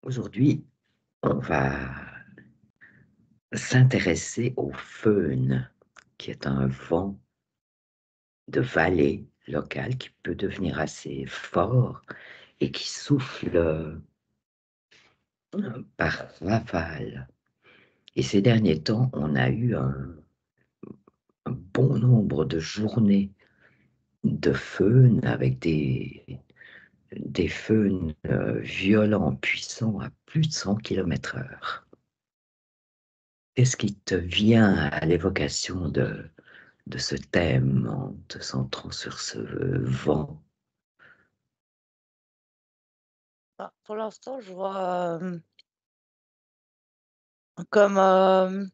Aujourd'hui, on va s'intéresser au föhn, qui est un vent de vallée local qui peut devenir assez fort et qui souffle par rafale. Et ces derniers temps, on a eu un bon nombre de journées de föhn avec des föhns violents, puissants, à plus de 100 km/h. Qu'est-ce qui te vient à l'évocation de ce thème en te centrant sur ce vent? Bah, pour l'instant, je vois, comme,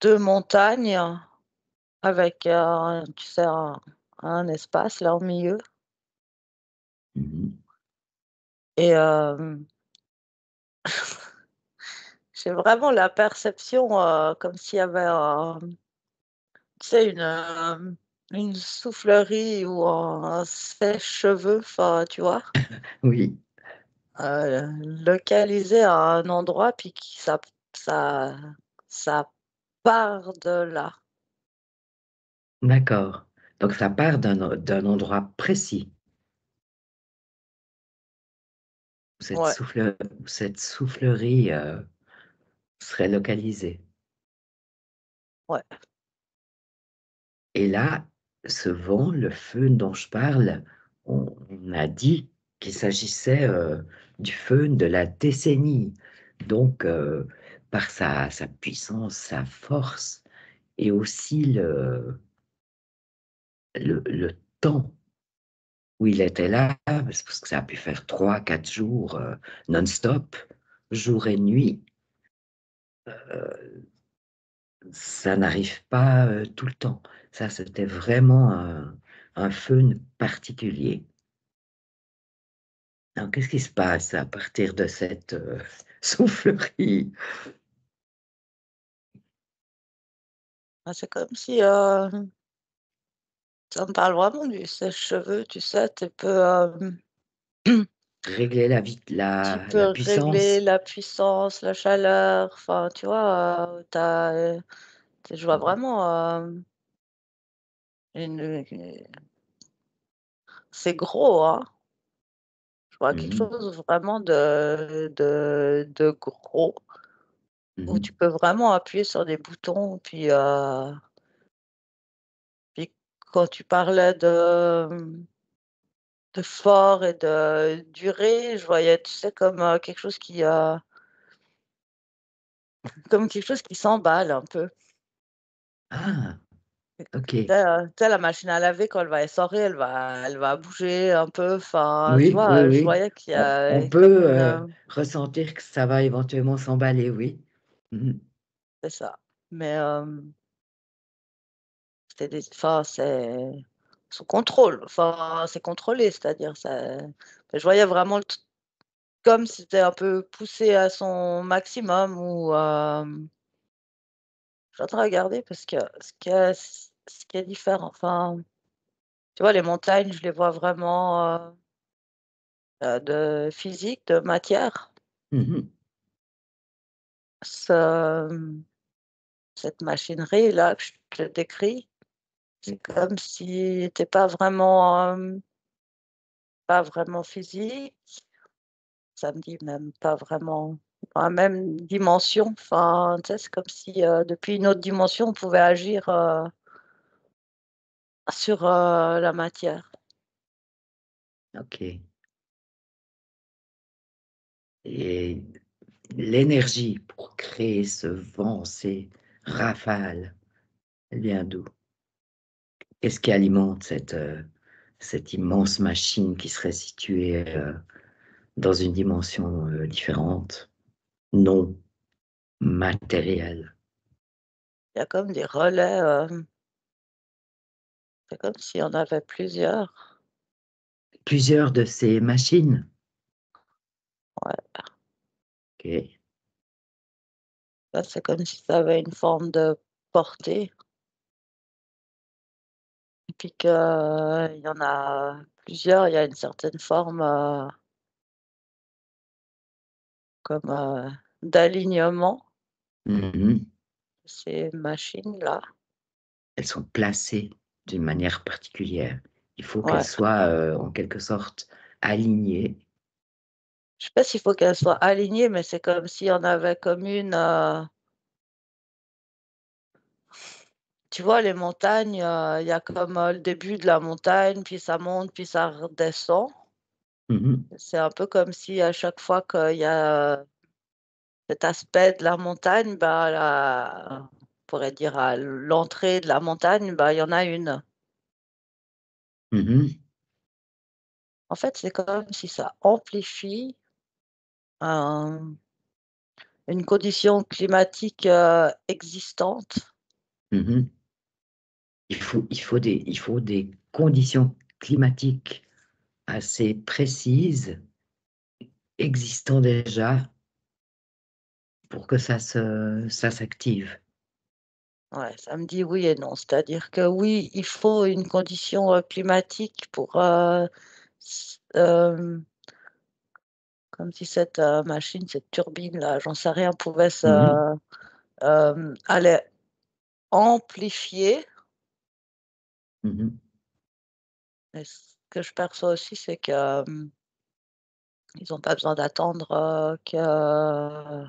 2 montagnes avec, tu sais, un espace là au milieu Mmh. et j'ai vraiment la perception, comme s'il y avait tu sais, une soufflerie ou un sèche-cheveux, enfin, tu vois? Oui, Localisé à un endroit puis qui ça ça part de là. d'accord. Donc ça part d'un endroit précis où Ouais, cette soufflerie, serait localisée. ouais. Et là, ce vent, le fœhn dont je parle, on a dit qu'il s'agissait, du fœhn de la décennie. Donc, par sa puissance, sa force et aussi le temps où il était là, parce que ça a pu faire 3, 4 jours, non-stop, jour et nuit. Ça n'arrive pas, tout le temps. Ça, c'était vraiment un fœhn particulier. Alors, qu'est-ce qui se passe à partir de cette, soufflerie? Ah, c'est comme si, ça me parle vraiment du sèche-cheveux, tu sais, Régler tu la peux régler puissance? la puissance, la chaleur, enfin, tu vois, je vois vraiment, une c'est gros, hein. Je vois quelque Mmh. chose vraiment de gros, où Mmh. tu peux vraiment appuyer sur des boutons, puis quand tu parlais de fort et de durée, je voyais, tu sais, comme quelque chose qui s'emballe un peu. Ah! OK. Tu sais, la machine à laver quand elle va essorer, elle va bouger un peu, enfin, tu Oui, oui, vois? Je oui. voyais qu'il y On a comme peut, une, ressentir que ça va éventuellement s'emballer, oui. Mmh. c'est ça. Mais, c'était des enfin, c'est sous contrôle, enfin, c'est contrôlé, c'est-à-dire je voyais vraiment le t comme si c'était un peu poussé à son maximum ou, je suis en train de regarder parce que ce qui est différent, enfin, tu vois, les montagnes, je les vois vraiment, de physique, de matière. Mmh. Ce, mmh, Cette machinerie-là que je te décris, c'est comme si était pas vraiment physique. Ça me dit même pas vraiment dans la même dimension. Enfin, tu sais, c'est comme si, depuis une autre dimension, on pouvait agir, sur, la matière. OK. Et l'énergie pour créer ce vent, ces rafales, elle vient d'où? Qu'est-ce qui alimente cette immense machine qui serait située, dans une dimension, différente, non matérielle? Il y a comme des relais, c'est comme s'il y en avait plusieurs. Plusieurs de ces machines? Ouais, OK. là, c'est comme si ça avait une forme de portée et puis qu'il y en a plusieurs, il y a une certaine forme, comme d'alignement, Mhm. ces machines-là. Elles sont placées d'une manière particulière. Il faut qu'elles Ouais. soient en quelque sorte alignées. Je sais pas s'il faut qu'elles soient alignées, mais c'est comme s'il y en avait comme une. Tu vois, les montagnes, il y a comme le début de la montagne, puis ça monte, puis ça redescend. Mhm. C'est un peu comme si à chaque fois qu'il y a cet aspect de la montagne, bah, on pourrait dire à l'entrée de la montagne, bah, il y en a une. Mhm. En fait, c'est comme si ça amplifie un- une condition climatique existante. Mhm. Il faut des conditions climatiques assez précises, existant déjà, pour que ça s'active. Ouais, ça me dit oui et non. C'est-à-dire que oui, il faut une condition climatique pour, comme si cette machine, cette turbine-là, j'en sais rien, pouvait Mhm. allait amplifier. Mhm. Et ce que je perçois aussi, c'est que ils n'ont pas besoin d'attendre que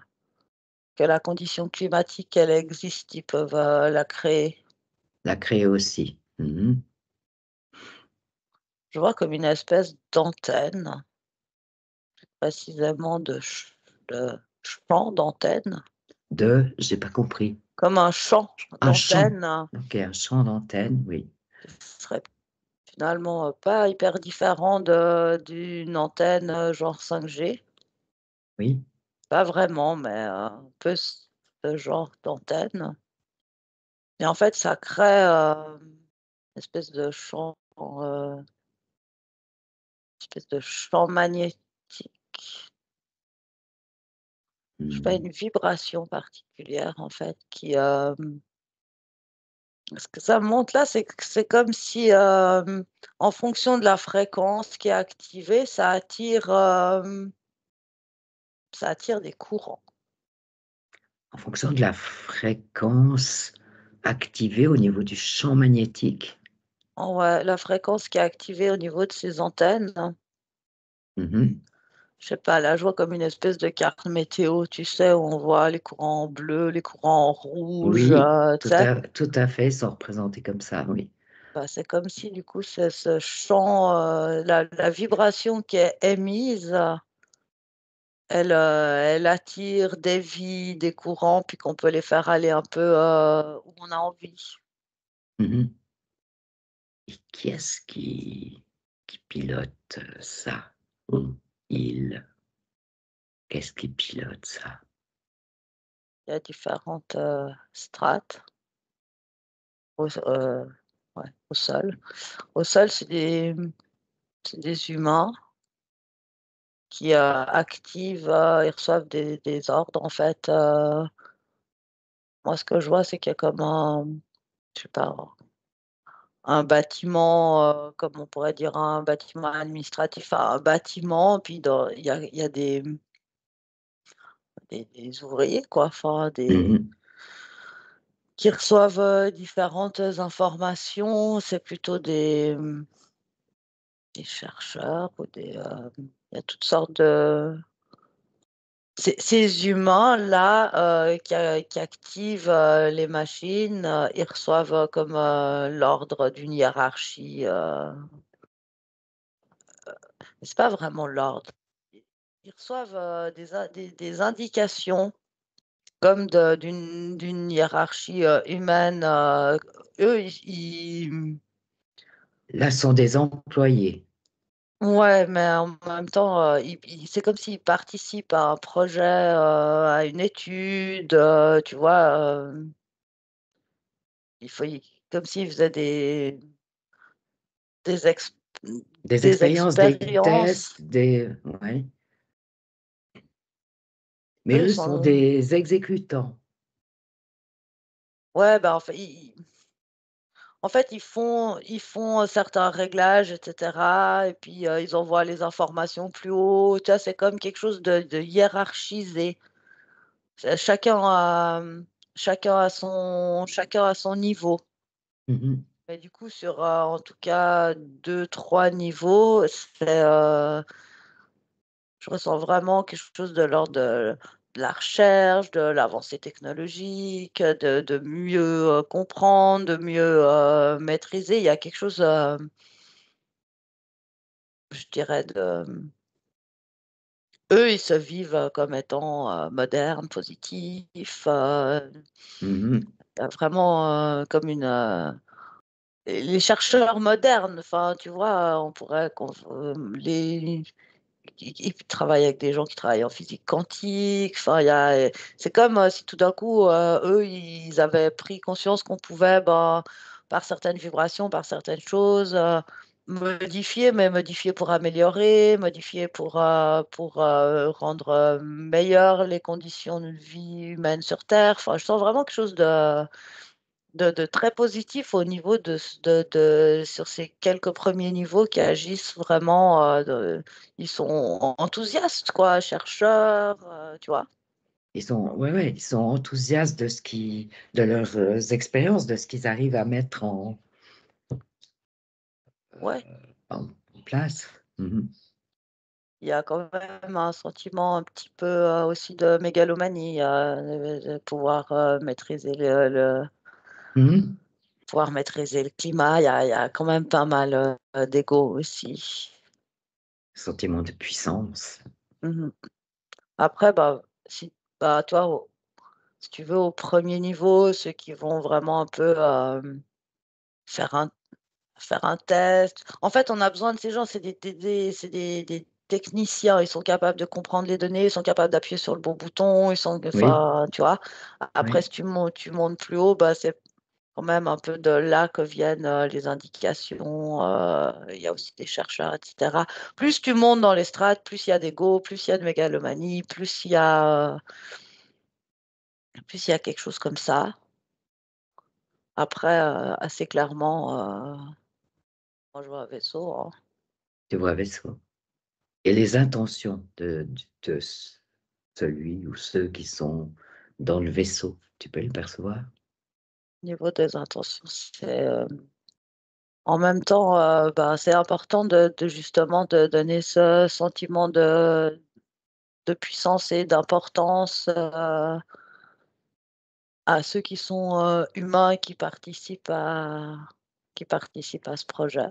la condition climatique elle existe. Ils peuvent la créer. La créer aussi. Mhm. Je vois comme une espèce d'antenne, précisément de champ d'antenne. J'ai pas compris. Comme un champ Un champ. d'antenne, Ok, un champ d'antenne, oui. qui serait finalement, pas hyper différent de d'une antenne, genre 5G. Oui. Pas vraiment, mais, un peu ce genre d'antenne et en fait, ça crée, une espèce de champ, espèce de champ magnétique. Je sais pas, Mhm. une vibration particulière en fait qui, ce que ça montre là, c'est que c'est comme si, en fonction de la fréquence qui est activée, ça attire des courants. En fonction de la fréquence activée au niveau du champ magnétique. Ouais, la fréquence qui est activée au niveau de ces antennes, Mhm. je sais pas, là, je vois comme une espèce de carte météo, tu sais, où on voit les courants bleus, les courants rouges, Oui, tu sais? tout à fait, ils sont représentés comme ça, oui. Bah, c'est comme si du coup ce champ, la vibration qui est émise, elle attire des vies, des courants, puis qu'on peut les faire aller un peu, où on a envie. Mhm. Et qui est-ce qui pilote ça? Ou il? Qu'est-ce qui pilote ça? Il y a différentes, strates ouais, au sol. Au sol, c'est des humains qui, activent, ils reçoivent des ordres en fait, moi ce que je vois, c'est qu'il y a comme un, je sais pas, un bâtiment, comme on pourrait dire un bâtiment administratif, enfin un bâtiment, puis dans il y a des ouvriers quoi, enfin des Mhm. qui reçoivent, différentes informations. C'est plutôt des chercheurs ou il y a toutes sortes de ces humains-là, qui activent, les machines, ils reçoivent, comme, l'ordre d'une hiérarchie, mais c'est pas vraiment l'ordre. Ils reçoivent, des indications comme d'une hiérarchie, humaine, eux, Là sont des employés. ouais, mais en même temps, ils c'est comme s'ils participent à un projet, à une étude, tu vois? Il faut y comme s'ils faisaient des ex Des des expériences, des expériences. tests, des... Ouais. Mais Eux, ils eux sont sont des exécutants. ouais, bah, en fait, ils En fait, ils font certains réglages, et cetera, et puis, ils envoient les informations plus haut. Tu vois? C'est comme quelque chose de hiérarchisé. C'est chacun a son niveau. Mmh. Mais du coup, sur, en tout cas 2, 3 niveaux, je ressens vraiment quelque chose de l'ordre de la recherche, de l'avancée technologique, de mieux, comprendre, de mieux, maîtriser. Il y a quelque chose, je dirais eux, ils se vivent, comme étant, modernes, positifs, Mmh. il y a vraiment, comme les chercheurs modernes, enfin, tu vois, on pourrait les ils travaillent avec des gens qui travaillent en physique quantique. Enfin, c'est comme, si tout d'un coup, eux, ils avaient pris conscience qu'on pouvait, ben, par certaines vibrations, par certaines choses, modifier, mais modifier pour améliorer, modifier pour rendre, meilleures les conditions de vie humaine sur terre. Enfin, je sens vraiment quelque chose de très positif au niveau de sur ces quelques premiers niveaux qui agissent vraiment, ils sont enthousiastes quoi, chercheurs, tu vois? Ils sont ouais, ouais, ils sont enthousiastes de leurs, expériences, de ce qu'ils arrivent à mettre Ouais, en place. Mmh. il y a quand même un sentiment un petit peu, aussi de mégalomanie, de pouvoir, maîtriser Mmh. le climat. Il y a quand même pas mal, d'ego aussi. Sentiment de puissance. Mmh. Après, bah, si bah, toi, si tu veux, au premier niveau, ceux qui vont vraiment un peu, faire un faire un test. En fait, on a besoin de ces gens, c'est des techniciens. Ils sont capables de comprendre les données, ils sont capables d'appuyer sur le bon bouton, Oui, enfin, tu vois? Après, oui. si tu montes plus haut, bah, c'est quand même un peu de là que viennent, les indications, il y a aussi des chercheurs, et cetera. Plus tu montes dans les strates, plus il y a d'ego, plus il y a de mégalomanie, plus il y a quelque chose comme ça. Après, assez clairement, moi je vois un vaisseau, hein. Tu vois vaisseau et les intentions de celui ou ceux qui sont dans le vaisseau, tu peux le percevoir? Au niveau des intentions, en même temps, bah, c'est important de justement de donner ce sentiment de puissance et d'importance, à ceux qui sont, humains et qui participent à ce projet.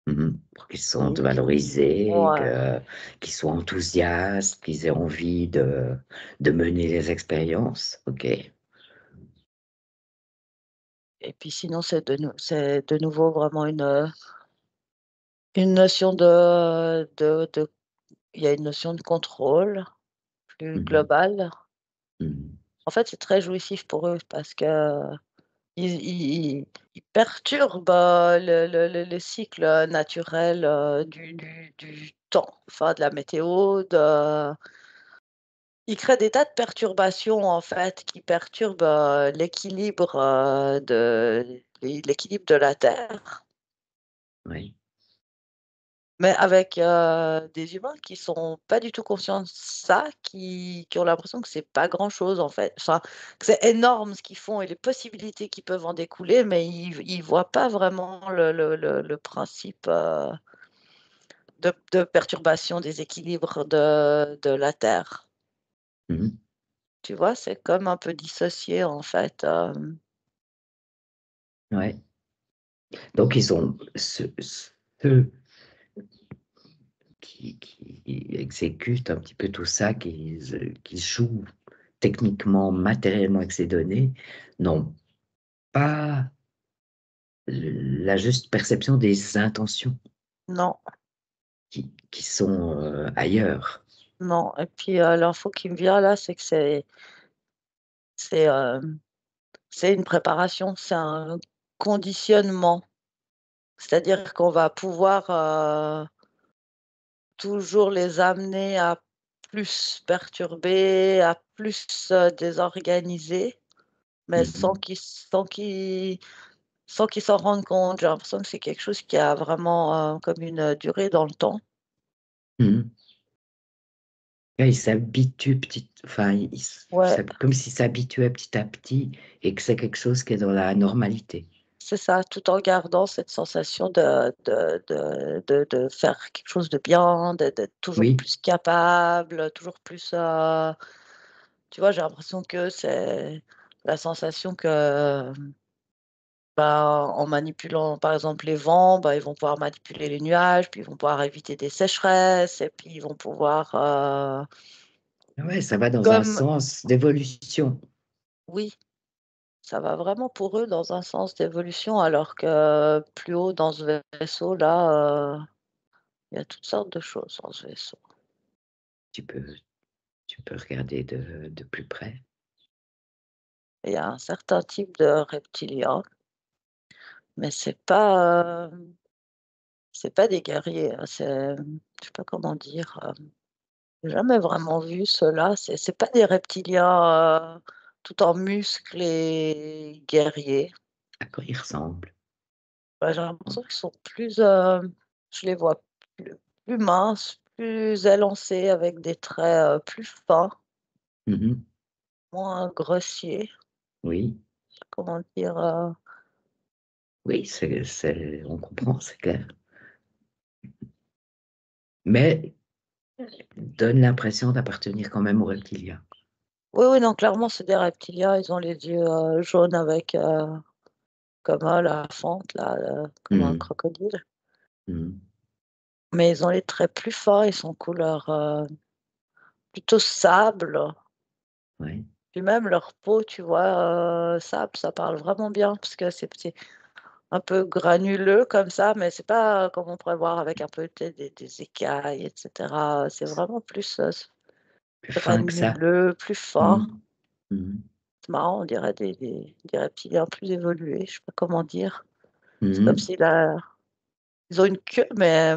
Mmh. Pour qu'ils se sentent Et valorisés, ouais, qu'ils soient enthousiastes, qu'ils aient envie de mener les expériences. OK. et puis sinon c'est de nouveau vraiment une notion de il y a une notion de contrôle plus Mmh mh. globale. Mmh. En fait, c'est très jouissif pour eux parce qu'ils ils perturbent, le cycle, naturel, du temps, enfin de la météo, ils créent des tas de perturbations, en fait, qui perturbent, l'équilibre de la Terre. Oui. Mais avec, des humains qui sont pas du tout conscients de ça, qui ont l'impression que c'est pas grand-chose, en fait. Enfin, que c'est énorme ce qu'ils font et les possibilités qui peuvent en découler, mais ils voient pas vraiment le principe, de perturbation des équilibres de la Terre. Mmh mh. Tu vois? C'est comme un peu dissocié, en fait, Ouais. Donc ils ont ceux qui exécutent un petit peu tout ça, qui jouent techniquement, matériellement avec ces données, n'ont pas la juste perception des intentions non, qui sont, ailleurs. non et puis, l'info qui me vient là, c'est que c'est, c'est une préparation, c'est un conditionnement. C'est-à-dire qu'on va pouvoir, toujours les amener à plus perturber, à plus, désorganiser, mais Mmh sans mh. qu'ils sans qu'ils s'en rendent compte. J'ai l'impression que c'est quelque chose qui a vraiment comme une durée dans le temps. Mhm. Ouais, il s'habitue enfin, Ouais, comme s'il s'habituait petit à petit et que c'est quelque chose qui est dans la normalité. c'est ça, tout en gardant cette sensation de faire quelque chose de bien, d'être toujours Oui, plus capable, toujours plus... tu vois, j'ai l'impression que c'est la sensation que, bah, en manipulant, par exemple, les vents, bah, ils vont pouvoir manipuler les nuages, puis ils vont pouvoir éviter des sécheresses, et puis ils vont pouvoir... ouais, ça va dans un comme, sens d'évolution. oui, ça va vraiment pour eux dans un sens d'évolution, alors que plus haut dans ce vaisseau-là, il y a toutes sortes de choses dans ce vaisseau. Tu peux, tu peux regarder de plus près. Il y a un certain type de reptiliens, mais c'est pas des guerriers, hein, je sais pas comment dire. J'ai jamais vraiment vu cela. C'est pas des reptiliens tout en muscles et guerriers. À quoi il ressemble? Ouais, j'ai l'impression qu'ils sont plus, je les vois plus minces, plus élancés, avec des traits plus fins, Mhm. moins grossiers. Oui, Comment dire, oui, on comprend, c'est clair. Mais donne l'impression d'appartenir quand même aux reptiliens. oui, oui, non, clairement, c'est des reptiliens. Ils ont les yeux jaunes avec, comme la fente, là, comme un Mhm. crocodile. Mhm. Mais ils ont les traits plus fins. Ils sont couleur plutôt sable. Ouais. Puis même leur peau, tu vois, sable, ça parle vraiment bien parce que c'est un peu granuleux comme ça, mais c'est pas comme on pourrait voir avec un peu des écailles, etc. C'est vraiment plus Plus fin que ça. granuleux, plus fin. Mhm. Mhm. C'est marrant, on dirait des reptiliens plus évolués, je sais pas comment dire. C'est comme Mhm. si là, ils ont une queue, mais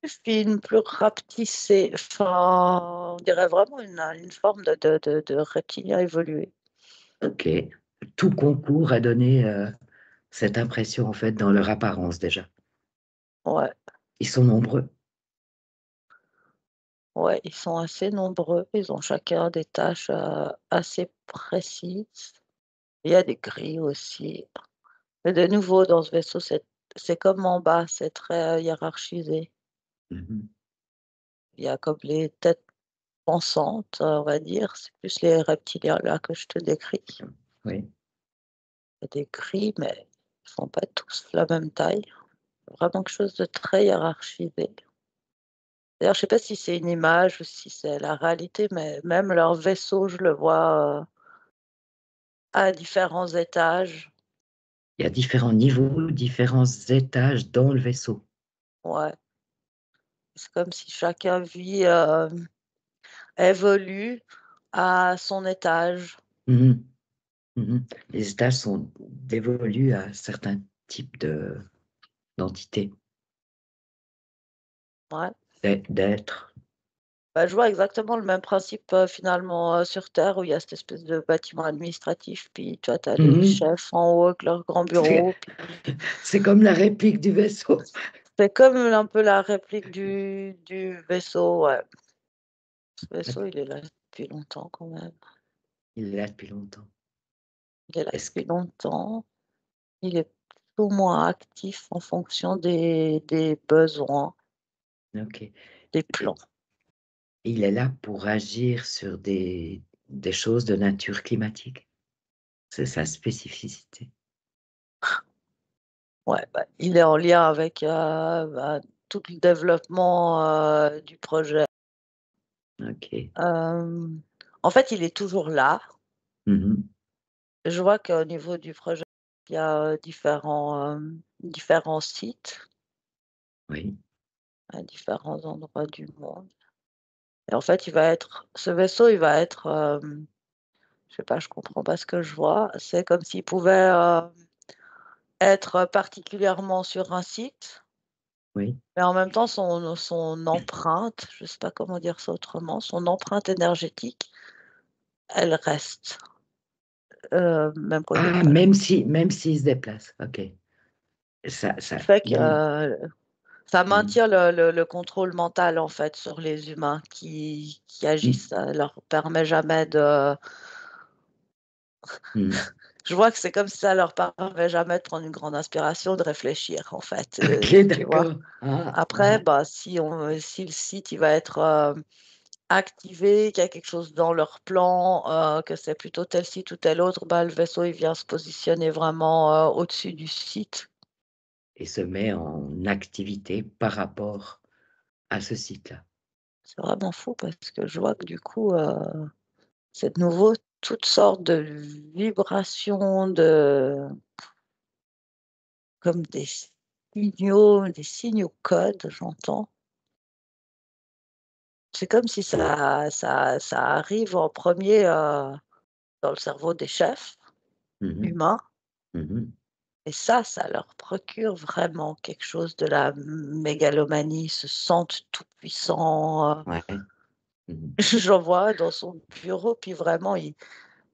plus fine, plus rapetissée. Enfin, on dirait vraiment une forme de reptilien évolué. Ok. Tout concourt à donner cette impression, en fait, dans leur apparence déjà. Ouais. Ils sont nombreux. Ouais, ils sont assez nombreux. Ils ont chacun des tâches assez précises. Il y a des grilles aussi. Mais de nouveau, dans ce vaisseau, c'est comme en bas, c'est très hiérarchisé. Mhm. Il y a comme les têtes pensantes, on va dire. C'est plus les reptiliens là que je te décris. Oui. Il y a des grilles, mais ils font pas tous la même taille. Vraiment quelque chose de très hiérarchisé. D'ailleurs, je sais pas si c'est une image ou si c'est la réalité, mais même leur vaisseau, je le vois à différents étages. Il y a différents niveaux, différents étages dans le vaisseau. Ouais, c'est comme si chacun vit, évolue à son étage. Mhm. Mhm. Les étages sont dévolus à certains types d'entités, Ouais. d'êtres. Bah, je vois exactement le même principe finalement sur Terre où il y a cette espèce de bâtiment administratif, puis tu as les Mhm. chefs en haut avec leur grand C'est bureau. Puis c'est comme la réplique du vaisseau. c'est comme un peu la réplique du vaisseau. Ouais. Ce vaisseau, il est là depuis longtemps quand même. Il est là depuis longtemps. Il est là Est-ce que... depuis longtemps. Il est plus ou moins actif en fonction des besoins, Ok. des plans. Il est là pour agir sur des choses de nature climatique. C'est sa spécificité. Ouais, bah, il est en lien avec bah, tout le développement du projet. Ok. Euh, En fait, il est toujours là. Mhm. Je vois qu'au niveau du projet, il y a différents sites Oui. à différents endroits du monde. Et en fait, ce vaisseau, il va être, je sais pas, je comprends pas ce que je vois. C'est comme s'il pouvait être particulièrement sur un site, Oui. mais en même temps, son empreinte, je sais pas comment dire ça autrement, son empreinte énergétique, elle reste. même côté Ah, plage. même s'ils se déplacent. OK. Ce qui fait que Ils ça mmh, maintient le contrôle mental, en fait, sur les humains qui mmh, agissent. Ça leur permet jamais de mmh. je vois que c'est comme si ça leur permet jamais de prendre une grande inspiration, de réfléchir, en fait, OK, tu vois? d'accord. Ah, Après, ah, bah, si le site, il va être, activé, qu'il y a quelque chose dans leur plan, que c'est plutôt tel site ou tel autre, bah, le vaisseau, il vient se positionner vraiment, au-dessus du site. et se met en activité par rapport à ce site-là. C'est vraiment fou parce que je vois que du coup, c'est de nouveau toutes sortes de vibrations, comme des signaux codes, j'entends. C'est comme si ça arrive en premier dans le cerveau des chefs Mmh mh. humains Mmh mh. et ça leur procure vraiment quelque chose de la mégalomanie. Ils se sentent tout puissants, Ouais. Mmh mh. j'en vois un dans son bureau, puis vraiment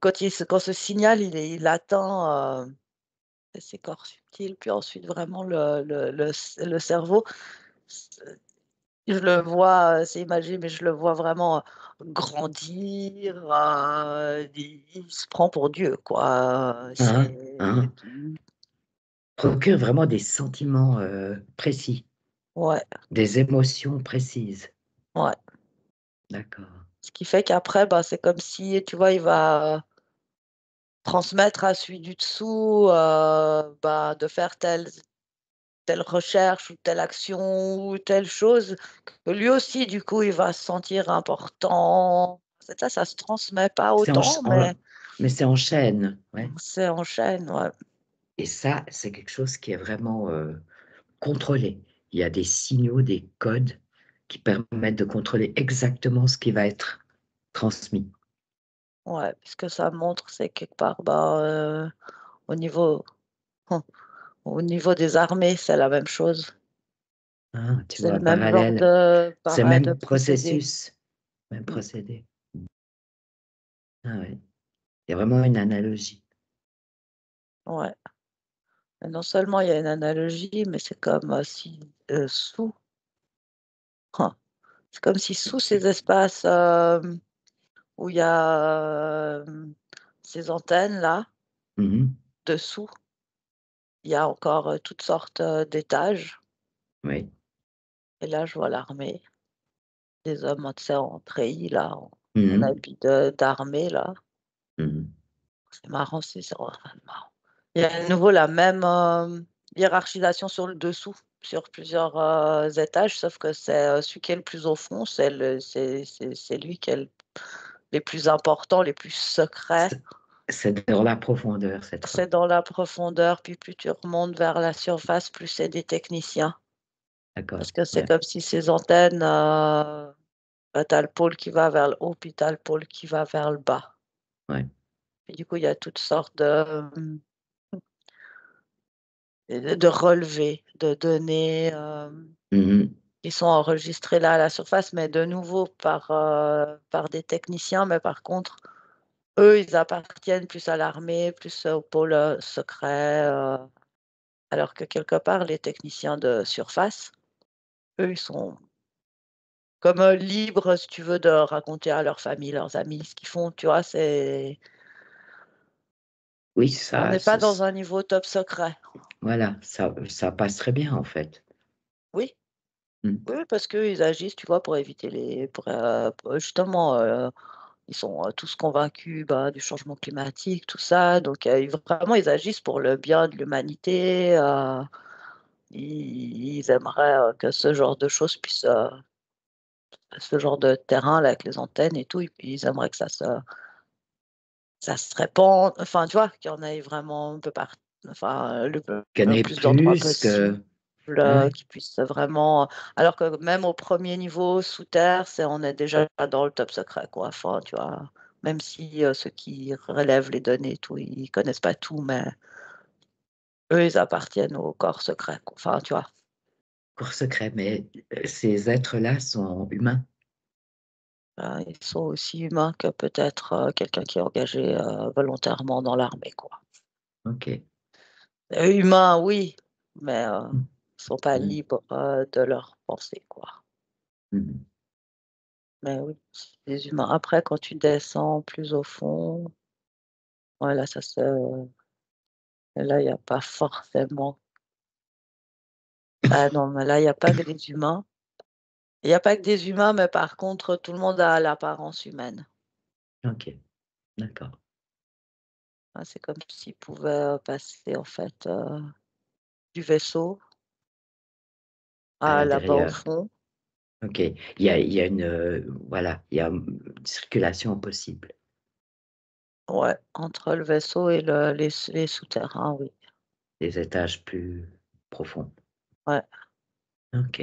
quand ce signal il atteint, ses corps subtils, puis ensuite vraiment le cerveau, je le vois, c'est imagé, mais je le vois vraiment, grandir, il se prend pour Dieu, quoi, Hein, c'est hein. Procure vraiment des sentiments, précis, ouais, des émotions précises. ouais. D'accord. Ce qui fait qu'après, bah, c'est comme si, tu vois, il va transmettre à celui du dessous, bah, de faire telle recherche ou telle action ou telle chose, que lui aussi, du coup, il va se sentir important. C'est ça se transmet pas C'est en autant, ch en mais mais c'est en chaîne, ouais, c'est en chaîne, ouais. et ça, c'est quelque chose qui est vraiment, contrôlé. Il y a des signaux, des codes qui permettent de contrôler exactement ce qui va être transmis. Ouais, ce que ça montre, c'est quelque part, bah, au niveau au niveau des armées, c'est la même chose. Ah, tu C'est le vois? même genre Parallèle. C'est de même procédé. processus, même Mmh, procédé. Ah ouais, il y a vraiment une analogie. ouais. Et non seulement il y a une analogie, mais c'est comme, si, sous c'est comme si sous ces espaces, où il y a, ces antennes-là, Mmh mh. dessous, il y a encore, toutes sortes, d'étages Oui. et là, je vois l'armée, des hommes, tu sais, en treillis là, Mmh en mh. habit d'armée là. Mmh mh. C'est marrant, c'est vraiment marrant. Il y a à nouveau la même, hiérarchisation sur le dessous, sur plusieurs, étages, sauf que c'est, celui qui est le plus au fond, c'est lui qui est les plus importants, les plus secrets. C'est dans la profondeur cette fois. C'est dans la profondeur, puis plus tu remontes vers la surface, plus c'est des techniciens. D'accord, Parce que c'est ouais, comme si ces antennes, bah, tu as le pôle qui va vers le haut, puis tu as le pôle qui va vers le bas. ouais. Et du coup, il y a toutes sortes de relevés, de données, Mmh mh. qui sont enregistrées là à la surface, mais de nouveau par des techniciens. Mais par contre, eux, ils appartiennent plus à l'armée, plus au pôle, secret, alors que quelque part, les techniciens de surface, eux, ils sont comme, libres, si tu veux, de raconter à leur famille, leurs amis ce qu'ils font, tu vois? Oui, On ça n'est pas ce dans s un niveau top secret. voilà, ça passe très bien en fait. Oui, Mmh. oui, parce qu'ils agissent, tu vois, pour éviter pour justement, ils sont, tous convaincus, bah, du changement climatique, tout ça, donc vraiment, ils agissent pour le bien de l'humanité, ils aimeraient, que ce genre de choses puisse, ce genre de terrain-là avec les antennes et tout, ils aimeraient que ça se répande, enfin, tu vois? Qu'il y en ait vraiment un peu enfin, Qu'il y en le ait plus d'endroits plus possible, que ouais, qui puissent vraiment alors que même au premier niveau sous terre, on est déjà dans le top secret, quoi. Enfin, tu vois? Même si, ceux qui relèvent les données et tout, ils connaissent pas tout, mais eux, ils appartiennent au corps secret, quoi. Enfin, tu vois? cours secret, mais ces êtres-là sont humains. Ils sont aussi humains que peut-être, quelqu'un qui est engagé, volontairement dans l'armée, quoi. OK. Humains, oui, mais Mmh. ils sont pas Mmh. libres, de leurs pensées, quoi. Mmh. Mais oui, c'est des humains. Après, quand tu descends plus au fond, ouais, là, il y a pas forcément ah non, mais là, il y a pas que des humains. Il y a pas que des humains, mais par contre, tout le monde a l'apparence humaine. OK, d'accord. Ah, c'est comme s'ils pouvaient, passer, en fait, du vaisseau À à là-bas au l'intérieur. fond. OK. Il y a une, voilà, il y a, une circulation possible. Ouais, entre le vaisseau et les souterrains, oui. Des étages plus profonds. Ouais. OK.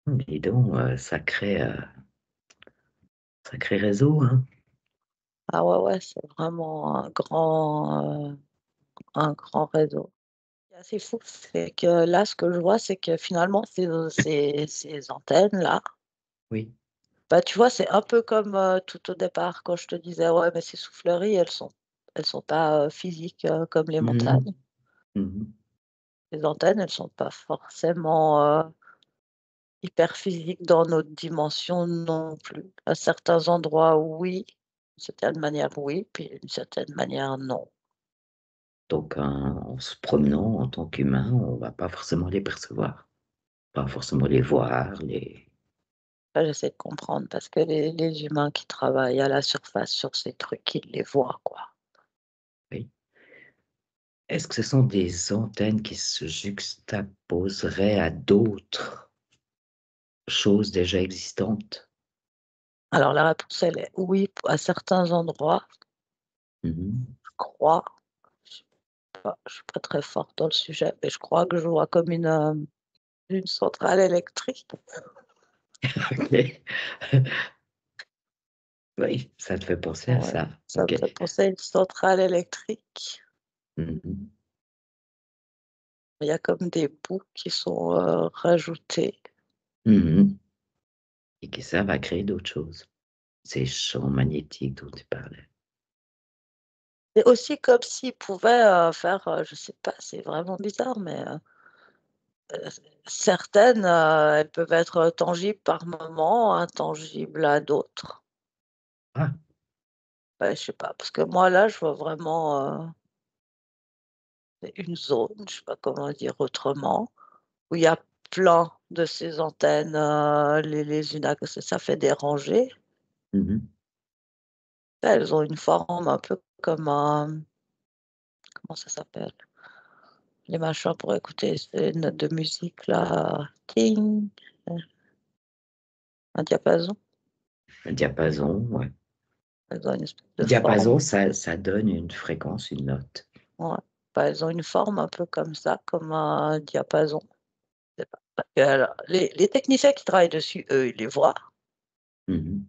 Dis donc, sacré réseau, hein? Ah ouais, ouais, c'est vraiment un grand réseau. Ce qui est assez fou, c'est que là, ce que je vois, c'est que finalement ces antennes-là, Oui. bah, tu vois, c'est un peu comme, tout au départ quand je te disais: «Ouais, mais ces souffleries, elles sont pas, physiques, comme les Mmh mh. montagnes». Mmh. Les antennes, elles sont pas forcément, hyper physiques dans notre dimension non plus. À certains endroits, oui, d'une certaine manière, oui, puis d'une certaine manière, non. Donc en se promenant en tant qu'humain, on va pas forcément les percevoir, pas forcément les voir, les Ça, j'essaie de comprendre parce que les humains qui travaillent à la surface sur ces trucs, ils les voient, quoi. oui. Est-ce que ce sont des antennes qui se juxtaposeraient à d'autres choses déjà existantes? Alors la réponse, elle est oui, à certains endroits, Mmh mh. je crois. Je suis pas très forte dans le sujet, mais je crois que je vois comme une centrale électrique. OK. Oui, ça te fait penser à Ouais, ça. ça me OK. fait penser à une centrale électrique. Mmh mh. Il y a comme des bouts qui sont, rajoutés. Mmh mh. Et qui servent à créer d'autres choses. Ces champs magnétiques dont tu parlais. C'est aussi comme s'ils pouvaient, faire, je sais pas, c'est vraiment bizarre, mais, certaines, elles peuvent être tangibles par moments, intangibles à d'autres. Ah! Bah, je sais pas, parce que moi là, je vois vraiment, une zone, je sais pas comment dire autrement, où il y a plein de ces antennes, les unes à côté, ça fait des rangées. Mmh mh. Elles ont une forme un peu comme un comment ça s'appelle? Les machins pour écouter ces notes de musique là, ting, heu, un diapason. Un diapason, ouais. Elles ont une espèce de forme, Diapason, ça donne une fréquence, une note. ouais. Bah, elles ont une forme un peu comme ça, comme un diapason. Je sais pas. Parce que alors les techniciens qui travaillent dessus, eux, ils les voient, Mmh mh.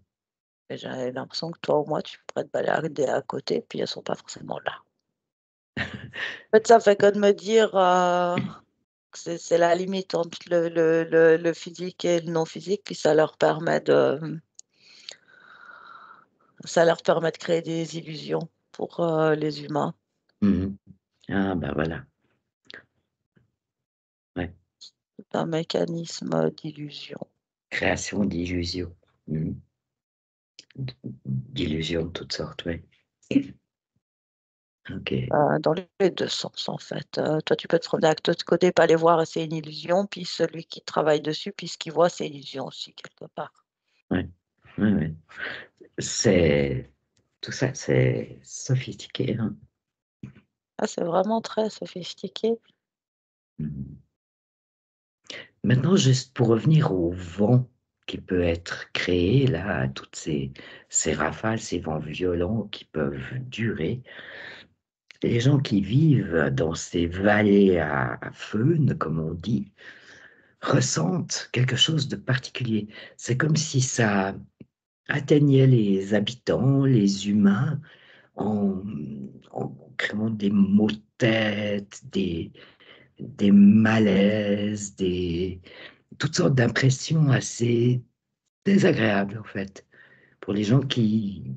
mais j'ai l'impression que toi ou moi, tu pourrais te balader à côté, puis elles sont pas forcément là. En fait, ça fait que de me dire, que c'est la limite entre le physique et le non physique, puis ça leur permet de créer des illusions pour, les humains. Mmh mh. Ah bah voilà, ouais. C'est un mécanisme, d'illusion. Création d'illusions. Mmh mh. D'illusions de toutes sortes, oui. OK. Dans les 2 sens, en fait. Toi, tu peux te promener avec de l'autre côté, pas les voir et c'est une illusion, puis celui qui travaille dessus, puis ce qu'il voit, c'est illusion aussi quelque part. Ouais. Ouais, ouais. C'est tout ça, c'est sophistiqué, hein. Ah, c'est vraiment très sophistiqué. Mmh mh. Maintenant, juste pour revenir au vent qui peut être créé là, à toutes ces rafales, ces vents violents qui peuvent durer. Les gens qui vivent dans ces vallées à feunes, comme on dit, ressentent quelque chose de particulier. C'est comme si ça atteignait les habitants, les humains, en en créant des maux de tête, des malaises, des toutes sortes d'impressions assez désagréable, en fait, pour les gens qui,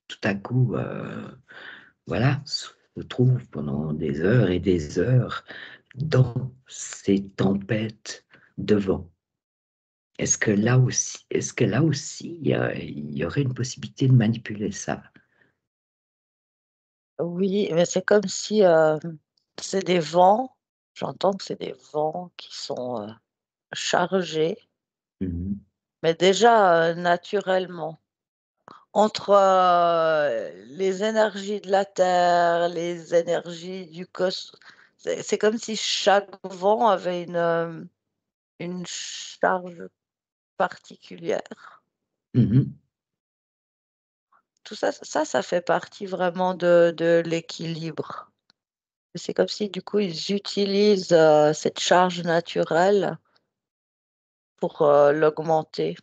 tout à coup, voilà, se trouvent pendant des heures et des heures dans ces tempêtes de vent. Est-ce que là aussi, il y aurait une possibilité de manipuler ça? Oui, mais c'est comme si, c'est des vents, j'entends que c'est des vents qui sont, chargés, Mmh. mais déjà, naturellement. Entre, les énergies de la Terre, les énergies du cosmos, c'est comme si chaque vent avait une charge particulière. Mmh. Tout ça, ça fait partie vraiment de l'équilibre. C'est comme si, du coup, ils utilisent, cette charge naturelle pour, l'augmenter.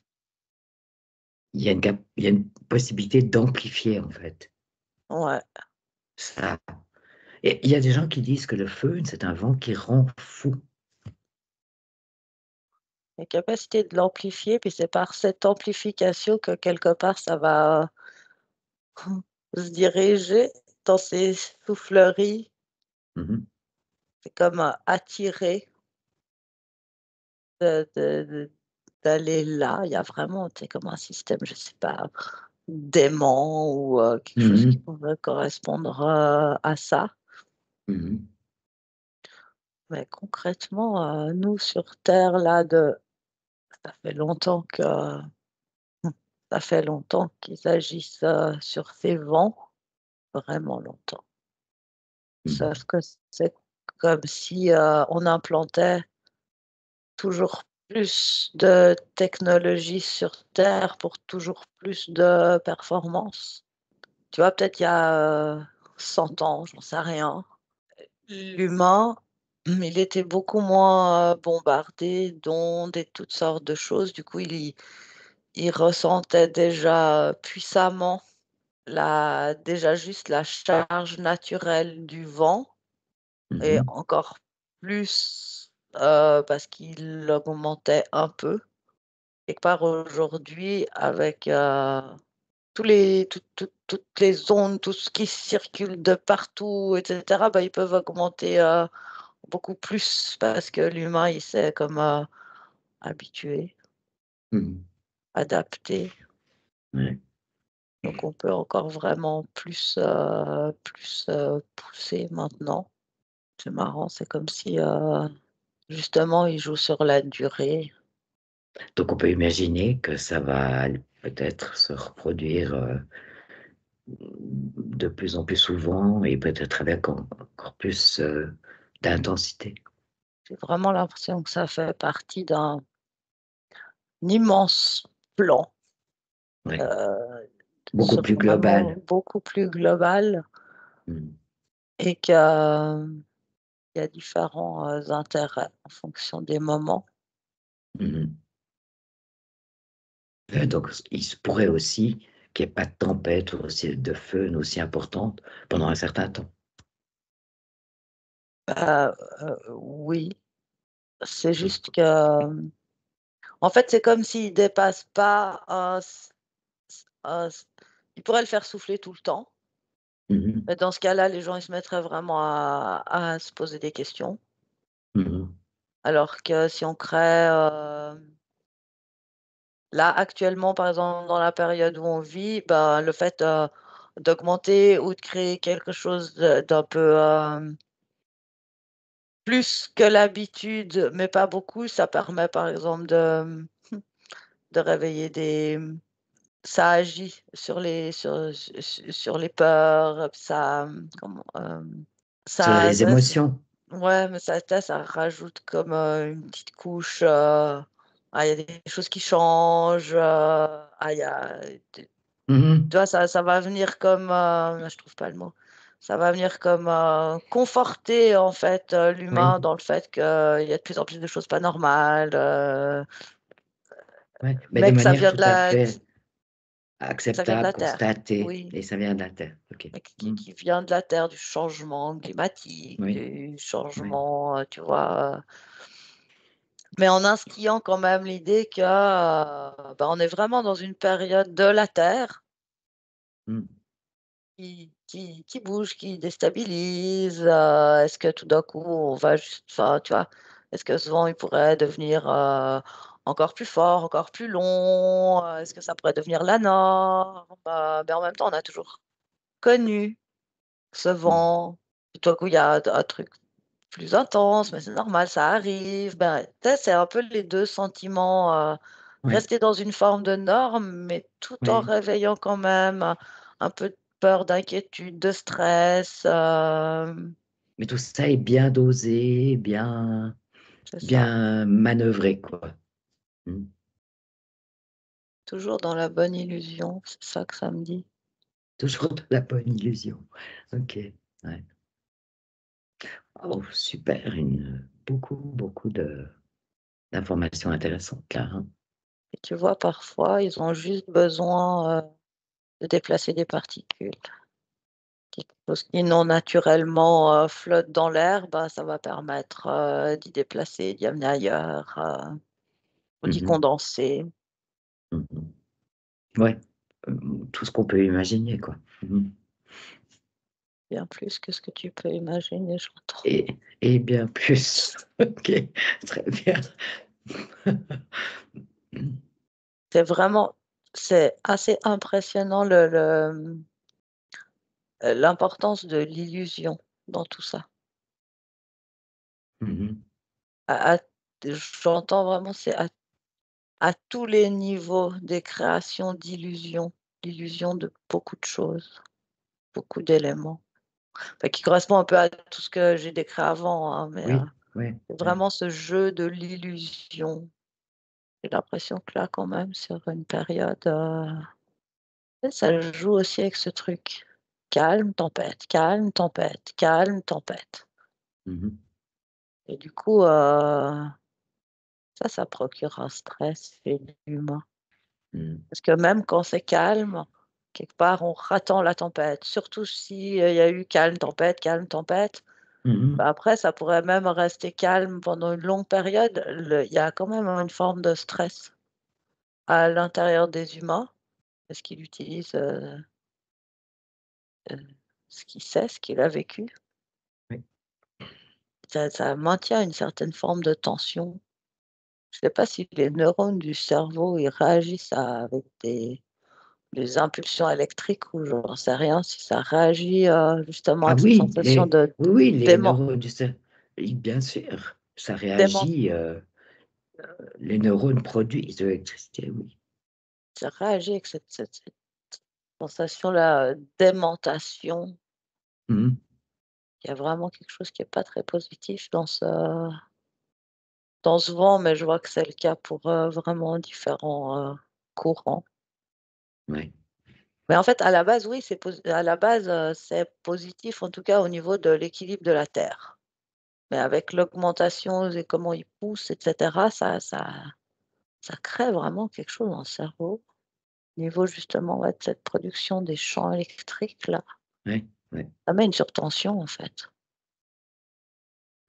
Il y a une possibilité d'amplifier, en fait, Ouais, ça. Et il y a des gens qui disent que le feu, c'est un vent qui rend fou. la capacité de l'amplifier, puis c'est par cette amplification que quelque part ça va se diriger dans ces souffleries. Mmh. C'est comme, attirer de d'aller là. Il y a vraiment, tu sais, comme un système, je sais pas, d'aimant ou, quelque chose qui Mmh. pourrait correspondre, à ça. Mmh. Mais concrètement, nous sur terre là de ça fait longtemps que ça fait longtemps qu'ils agissent, sur ces vents, vraiment longtemps. Mmh. Sauf que c'est comme si, on implantait toujours plus de technologies sur terre pour toujours plus de performance. Tu vois, peut-être il y a, 100 ans, j'en sais rien, l'humain, il était beaucoup moins, bombardé d'ondes et toutes sortes de choses. Du coup, il ressentait déjà puissamment déjà juste la charge naturelle du vent et Mmh. encore plus, parce qu'il augmentait un peu. Quelque part aujourd'hui avec, toutes les ondes, tout ce qui circule de partout et cetera, bah, ils peuvent augmenter, beaucoup plus parce que l'humain il s'est comme, habitué, Mmh. adapté. Ouais. Donc on peut encore vraiment plus, pousser maintenant. C'est marrant, c'est comme si, justement ils jouent sur la durée. Donc on peut imaginer que ça va peut-être se reproduire, de plus en plus souvent et peut-être avec encore plus, d'intensité. J'ai vraiment l'impression que ça fait partie d'un immense plan, Ouais, heu, beaucoup plus vraiment global. beaucoup plus global Mmh. et qu'il y a différents, intérêts en fonction des moments. Mmh. Donc il se pourrait aussi qu'il y ait pas de tempête ou aussi de feu aussi importante pendant un certain temps. Oui, c'est juste que, en fait, c'est comme s'ils dépassent pas un s ils pourraient le faire souffler tout le temps, Mmh mh. mais dans ce cas-là, les gens, ils se mettraient vraiment à se poser des questions. Mmh. Alors que si on crée, là, actuellement, par exemple, dans la période où on vit, ben, le fait, d'augmenter ou de créer quelque chose d'un peu, plus que l'habitude, mais pas beaucoup, ça permet, par exemple, de réveiller ça agit sur sur les peurs, ça, comment, Sur ça les ça émotions. ouais, mais ça rajoute comme, une petite couche, il y a des choses qui changent, il y a Mmh mh. tu vois, ça va venir comme, je trouve pas le mot. Ça va venir comme, conforter en fait, Oui, l'humain dans le fait qu'il y a de plus en plus de choses pas normales, ouais, mais de mais manière tout à fait que ça vient de acceptable, la terre. constatée Oui, et ça vient de la terre. OK. mais Mmh. qui vient de la terre, du changement climatique, Oui, du oui. changement, tu vois, mais en instillant quand même l'idée que, on est vraiment dans une période de la Terre Mmh. qui bouge, qui déstabilise. Est-ce que tout d'un coup, on va juste, enfin, tu vois? Est-ce que ce vent, il pourrait devenir, encore plus fort, encore plus long? Est-ce que ça pourrait devenir la norme? Mais en même temps, on a toujours connu ce Mmh. vent. Tout à coup, il y a un truc plus intense, mais c'est normal, ça arrive. Tu sais, c'est un peu les 2 sentiments, Ouais, rester dans une forme de norme, mais tout en ouais. réveillant quand même un peu de peur, d'inquiétude, de stress, Mais tout ça est bien dosé, bien c'est ça. bien manœuvré, quoi. Mmh. Toujours dans la bonne illusion, c'est ça que ça me dit. Toujours de la bonne illusion. OK, ouais. Oh super, beaucoup de d'informations intéressantes là, hein. Et tu vois, parfois, ils ont juste besoin, de déplacer des particules. Quelque chose qui non naturellement, flotte dans l'air, ça va permettre, d'y déplacer, d'y amener ailleurs, ou Mmh d'y mh. condenser. Mmh mh. Ouais, tout ce qu'on peut imaginer, quoi. Mmh mh. Bien plus que ce que tu peux imaginer, j'entends. Et et bien plus. OK, très bien. C'est assez impressionnant l'importance de l'illusion dans tout ça. Mmh mh. À J'entends vraiment, c'est à tous les niveaux des créations d'illusions, l'illusion de beaucoup de choses, beaucoup d'éléments. Enfin, qui correspond un peu à tout ce que j'ai décrit avant, hein, Oui, ouais, c'est ouais. vraiment ce jeu de l'illusion. J'ai l'impression que là, quand même, sur une période, ça joue aussi avec ce truc. Calme, tempête, calme, tempête, calme, tempête. Mmh mh. Et du coup, ça procure un stress chez l'humain. Mmh. Parce que même quand c'est calme, quelque part, on attend la tempête. Surtout si, il y a eu calme, tempête, calme, tempête. Mmh mh. Après, ça pourrait même rester calme pendant une longue période. Il y a quand même une forme de stress à l'intérieur des humains, parce qu'il utilise, heu, ce qu'il sait, ce qu'il a vécu. Oui. Ça maintient une certaine forme de tension. Je ne sais pas si les neurones du cerveau, ils réagissent avec des impulsions électriques ou j'en sais rien, si ça réagit, justement Ah avec cette oui, sensation de oui, les dément neurones du cerveau, oui, bien sûr, ça dément réagit, les neurones produisent de l'électricité, oui. ça réagit avec cette sensation-là, d'aimantation. Mmh mh. Il y a vraiment quelque chose qui est pas très positif dans ce vent, mais je vois que c'est le cas pour, vraiment différents, courants. Ouais. Mais en fait, à la base, oui, à la base, c'est positif, en tout cas au niveau de l'équilibre de la Terre. Mais avec l'augmentation et comment il pousse et cetera, ça crée vraiment quelque chose dans le cerveau. Au niveau justement, ouais, de cette production des champs électriques là, Ouais, ouais. ça met une surtension en fait.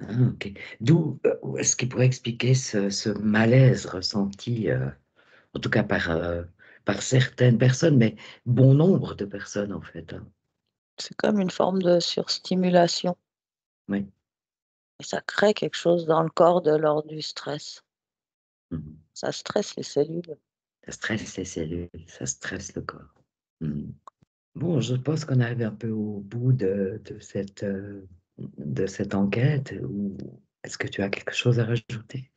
Ah OK. D'où, ce qui pourrait expliquer ce malaise ressenti, en tout cas par certaines personnes, mais bon nombre de personnes en fait, hein. C'est comme une forme de surstimulation Oui. et ça crée quelque chose dans le corps de l'ordre du stress. Mmh mh. Ça stresse les cellules. Ça stresse les cellules, ça stresse le corps. Mmh. Bon, je pense qu'on arrive un peu au bout de cette enquête ou est-ce que tu as quelque chose à rajouter?